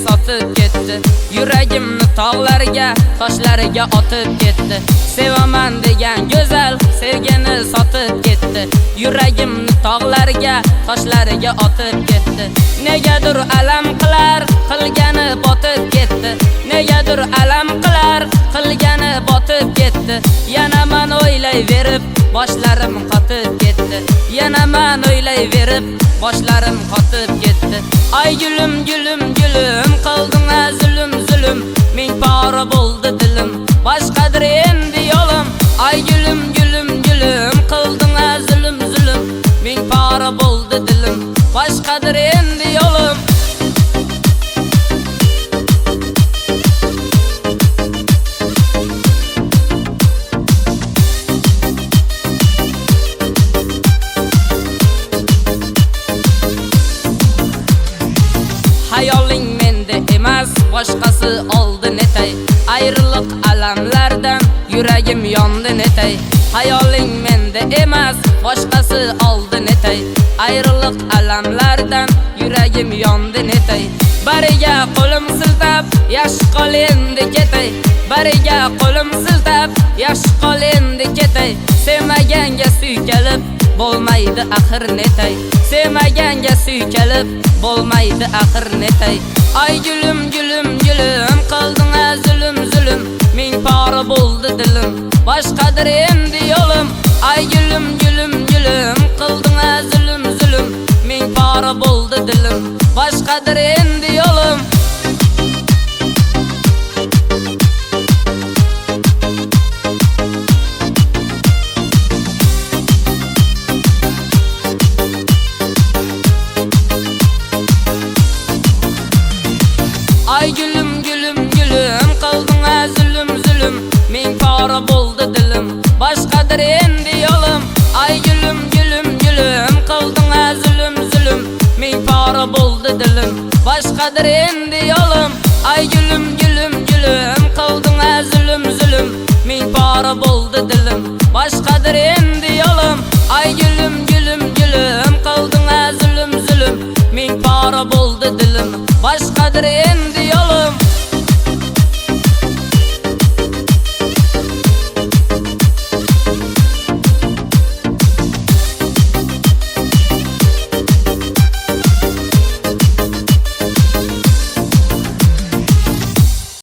sotib ketdi. Yuragimni tog'larga, toshlarga otib ketdi. Sevaman degan go'zal sevgini sotib ketdi. Yuragimni tog'larga, toshlarga otib ketdi. Negadir alam qilar, qilgani botib ketdi. Negadir alam qilar, qilgani botib ketdi. Yana men o'ylayverib, boshlarim qotib ketdi. Yana men o'ylayverib, boshlarim qotib ketdi. Ay gulum gulum gulum, qilding zulm zulm, ming pora bo'ldi dilim, boshqadir endi yo'lim. Ay gulum gulum gulum, qilding zulm zulm, ming pora bo'ldi dilim, boshqadir endi yo'lim. Hayoling menda emas, boshqasi oldi netay. Ayriliq alamlardan yuragim yondi netay. Hayoling menda emas, boshqasi oldi netay. Ayriliq alamlardan yuragim yondi netay. Bariga qo'lim siltab, yaxshi qol endi ketay. Bariga qo'lim siltab, yaxshi qol endi ketay. Sevmaganga suykalib bo'lmaydi axir netay. Sevmaganga suykalib bo'lmaydi axir netay. Ay gulum gulum gulum, qilding zulm zulm, ming pora bo'ldi dilim, boshqadir endi yo'lim. Ay gulum gulum gulum, qilding zulm zulm, ming pora bo'ldi dilim, boshqadir endi yo'lim. Ay gulum gulum gulum, qilding zulm zulm, ming pora bo'ldi dilim, boshqadir endi yo'lim. Ay gulum gulum gulum, qilding zulm zulm, ming pora bo'ldi dilim, boshqadir endi yo'lim.